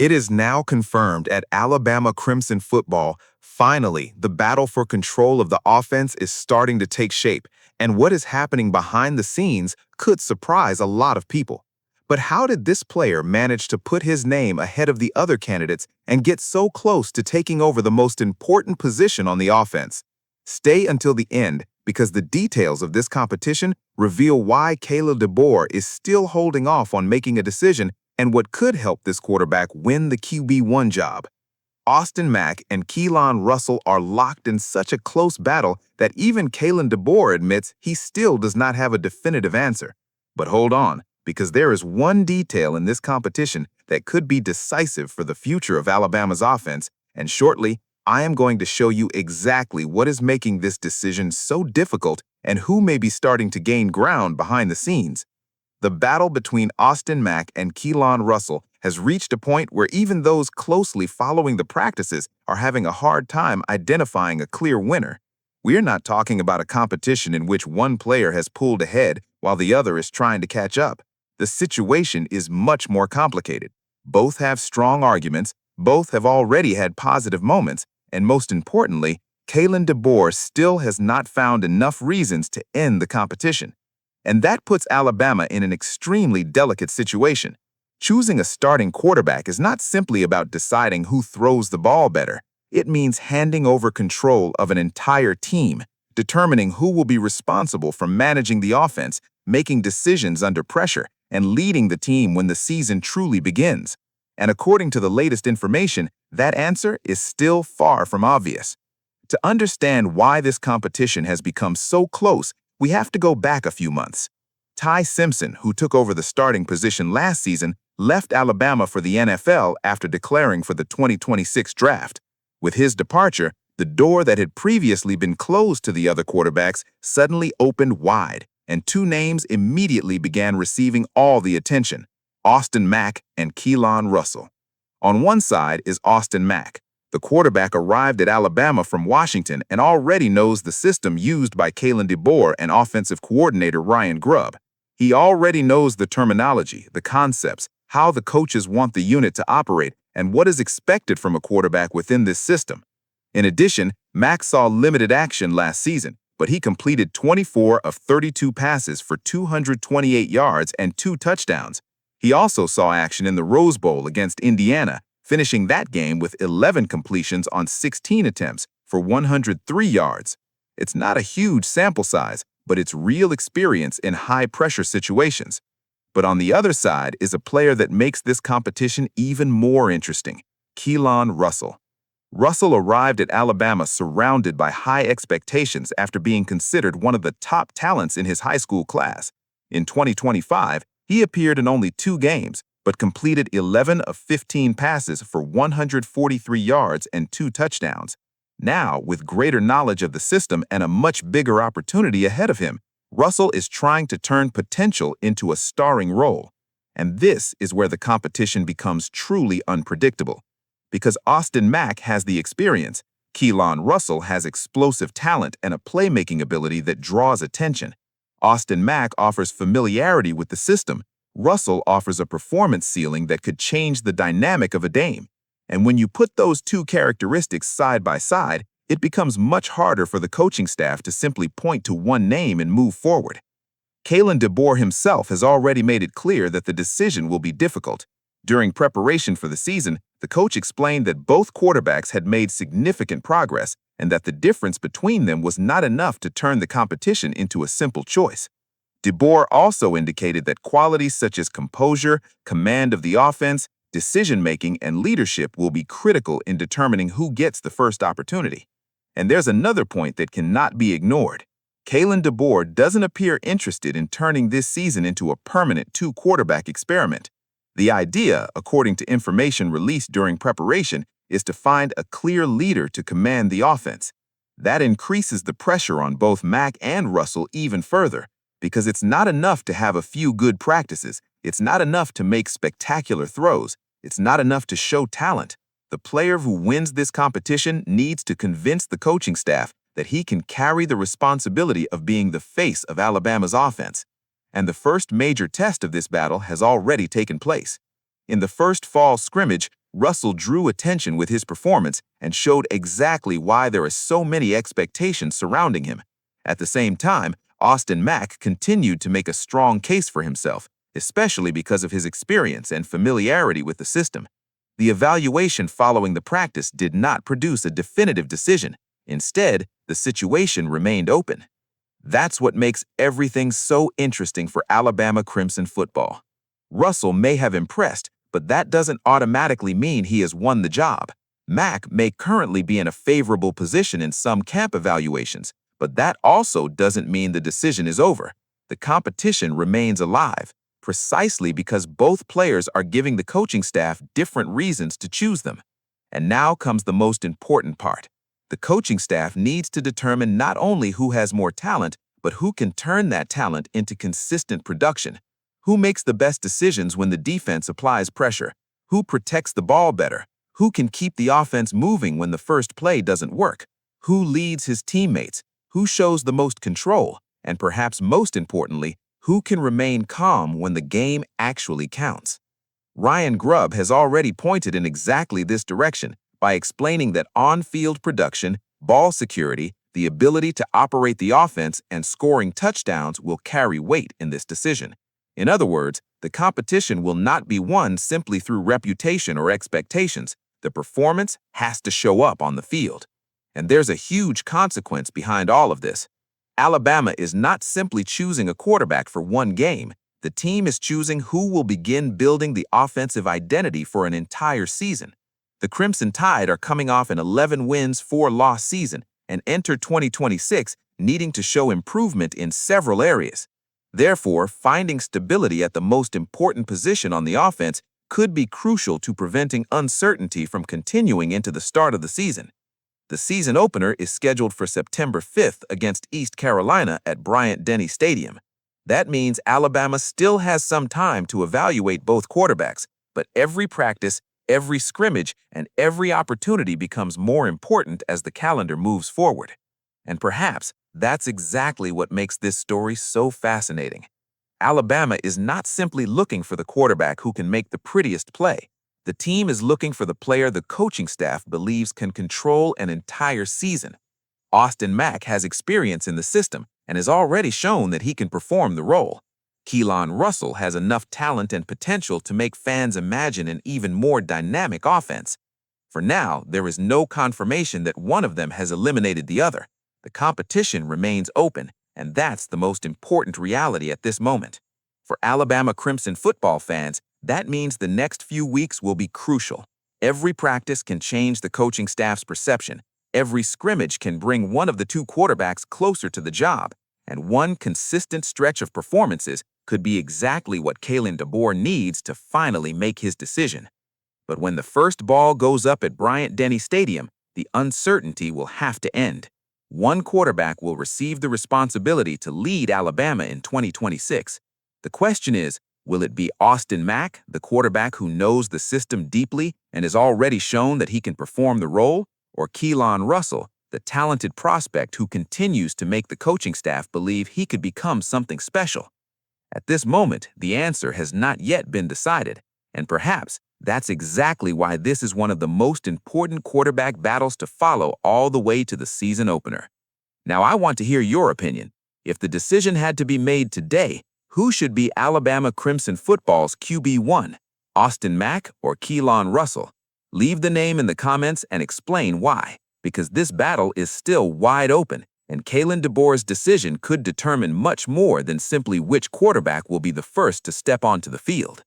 It is now confirmed at Alabama Crimson football. Finally, the battle for control of the offense is starting to take shape, and what is happening behind the scenes could surprise a lot of people. But how did this player manage to put his name ahead of the other candidates and get so close to taking over the most important position on the offense? Stay until the end because the details of this competition reveal why Keelon DeBoer is still holding off on making a decision and what could help this quarterback win the QB1 job. Austin Mack and Keelon Russell are locked in such a close battle that even Keelon DeBoer admits he still does not have a definitive answer. But hold on, because there is one detail in this competition that could be decisive for the future of Alabama's offense, and shortly, I am going to show you exactly what is making this decision so difficult and who may be starting to gain ground behind the scenes. The battle between Austin Mack and Keelon Russell has reached a point where even those closely following the practices are having a hard time identifying a clear winner. We're not talking about a competition in which one player has pulled ahead while the other is trying to catch up. The situation is much more complicated. Both have strong arguments, both have already had positive moments, and most importantly, Keelon DeBoer still has not found enough reasons to end the competition. And that puts Alabama in an extremely delicate situation. Choosing a starting quarterback is not simply about deciding who throws the ball better. It means handing over control of an entire team, determining who will be responsible for managing the offense, making decisions under pressure, and leading the team when the season truly begins. And according to the latest information, that answer is still far from obvious. To understand why this competition has become so close, we have to go back a few months. Ty Simpson, who took over the starting position last season, left Alabama for the NFL after declaring for the 2026 draft. With his departure, the door that had previously been closed to the other quarterbacks suddenly opened wide, and two names immediately began receiving all the attention: Austin Mack and Keelon Russell. On one side is Austin Mack. The quarterback arrived at Alabama from Washington and already knows the system used by Keelon DeBoer and offensive coordinator Ryan Grubb. He already knows the terminology, the concepts, how the coaches want the unit to operate, and what is expected from a quarterback within this system. In addition, Mack saw limited action last season, but he completed 24 of 32 passes for 228 yards and 2 touchdowns. He also saw action in the Rose Bowl against Indiana, finishing that game with 11 completions on 16 attempts for 103 yards. It's not a huge sample size, but it's real experience in high-pressure situations. But on the other side is a player that makes this competition even more interesting: Keelon Russell. Russell arrived at Alabama surrounded by high expectations after being considered one of the top talents in his high school class. In 2025, he appeared in only 2 games, but completed 11 of 15 passes for 143 yards and 2 touchdowns. Now, with greater knowledge of the system and a much bigger opportunity ahead of him, Russell is trying to turn potential into a starring role. And this is where the competition becomes truly unpredictable. Because Austin Mack has the experience, Keelon Russell has explosive talent and a playmaking ability that draws attention. Austin Mack offers familiarity with the system. Russell offers a performance ceiling that could change the dynamic of a game. And when you put those two characteristics side by side, it becomes much harder for the coaching staff to simply point to one name and move forward. Keelon DeBoer himself has already made it clear that the decision will be difficult. During preparation for the season, the coach explained that both quarterbacks had made significant progress and that the difference between them was not enough to turn the competition into a simple choice. DeBoer also indicated that qualities such as composure, command of the offense, decision-making, and leadership will be critical in determining who gets the first opportunity. And there's another point that cannot be ignored. Keelon DeBoer doesn't appear interested in turning this season into a permanent 2-quarterback experiment. The idea, according to information released during preparation, is to find a clear leader to command the offense. That increases the pressure on both Mack and Russell even further, because it's not enough to have a few good practices. It's not enough to make spectacular throws. It's not enough to show talent. The player who wins this competition needs to convince the coaching staff that he can carry the responsibility of being the face of Alabama's offense. And the first major test of this battle has already taken place. In the first fall scrimmage, Russell drew attention with his performance and showed exactly why there are so many expectations surrounding him. At the same time, Austin Mack continued to make a strong case for himself, especially because of his experience and familiarity with the system. The evaluation following the practice did not produce a definitive decision. Instead, the situation remained open. That's what makes everything so interesting for Alabama Crimson football. Russell may have impressed, but that doesn't automatically mean he has won the job. Mack may currently be in a favorable position in some camp evaluations, but that also doesn't mean the decision is over. The competition remains alive, precisely because both players are giving the coaching staff different reasons to choose them. And now comes the most important part. The coaching staff needs to determine not only who has more talent, but who can turn that talent into consistent production. Who makes the best decisions when the defense applies pressure? Who protects the ball better? Who can keep the offense moving when the first play doesn't work? Who leads his teammates? Who shows the most control? And perhaps most importantly, who can remain calm when the game actually counts? Ryan Grubb has already pointed in exactly this direction by explaining that on-field production, ball security, the ability to operate the offense, and scoring touchdowns will carry weight in this decision. In other words, the competition will not be won simply through reputation or expectations. The performance has to show up on the field. And there's a huge consequence behind all of this. Alabama is not simply choosing a quarterback for one game. The team is choosing who will begin building the offensive identity for an entire season. The Crimson Tide are coming off an 11 wins, 4-loss season and enter 2026 needing to show improvement in several areas. Therefore, finding stability at the most important position on the offense could be crucial to preventing uncertainty from continuing into the start of the season. The season opener is scheduled for September 5th against East Carolina at Bryant-Denny Stadium. That means Alabama still has some time to evaluate both quarterbacks, but every practice, every scrimmage, and every opportunity becomes more important as the calendar moves forward. And perhaps that's exactly what makes this story so fascinating. Alabama is not simply looking for the quarterback who can make the prettiest play. The team is looking for the player the coaching staff believes can control an entire season. Austin Mack has experience in the system and has already shown that he can perform the role. Keelon Russell has enough talent and potential to make fans imagine an even more dynamic offense. For now, there is no confirmation that one of them has eliminated the other. The competition remains open, and that's the most important reality at this moment. For Alabama Crimson football fans, that means the next few weeks will be crucial. Every practice can change the coaching staff's perception. Every scrimmage can bring one of the two quarterbacks closer to the job, and one consistent stretch of performances could be exactly what DeBoer needs to finally make his decision. But when the first ball goes up at Bryant-Denny Stadium, the uncertainty will have to end. One quarterback will receive the responsibility to lead Alabama in 2026. The question is, will it be Austin Mack, the quarterback who knows the system deeply and has already shown that he can perform the role, or Keelon Russell, the talented prospect who continues to make the coaching staff believe he could become something special? At this moment, the answer has not yet been decided, and perhaps that's exactly why this is one of the most important quarterback battles to follow all the way to the season opener. Now, I want to hear your opinion. If the decision had to be made today, who should be Alabama Crimson football's QB1, Austin Mack or Keelon Russell? Leave the name in the comments and explain why, because this battle is still wide open, and DeBoer's decision could determine much more than simply which quarterback will be the first to step onto the field.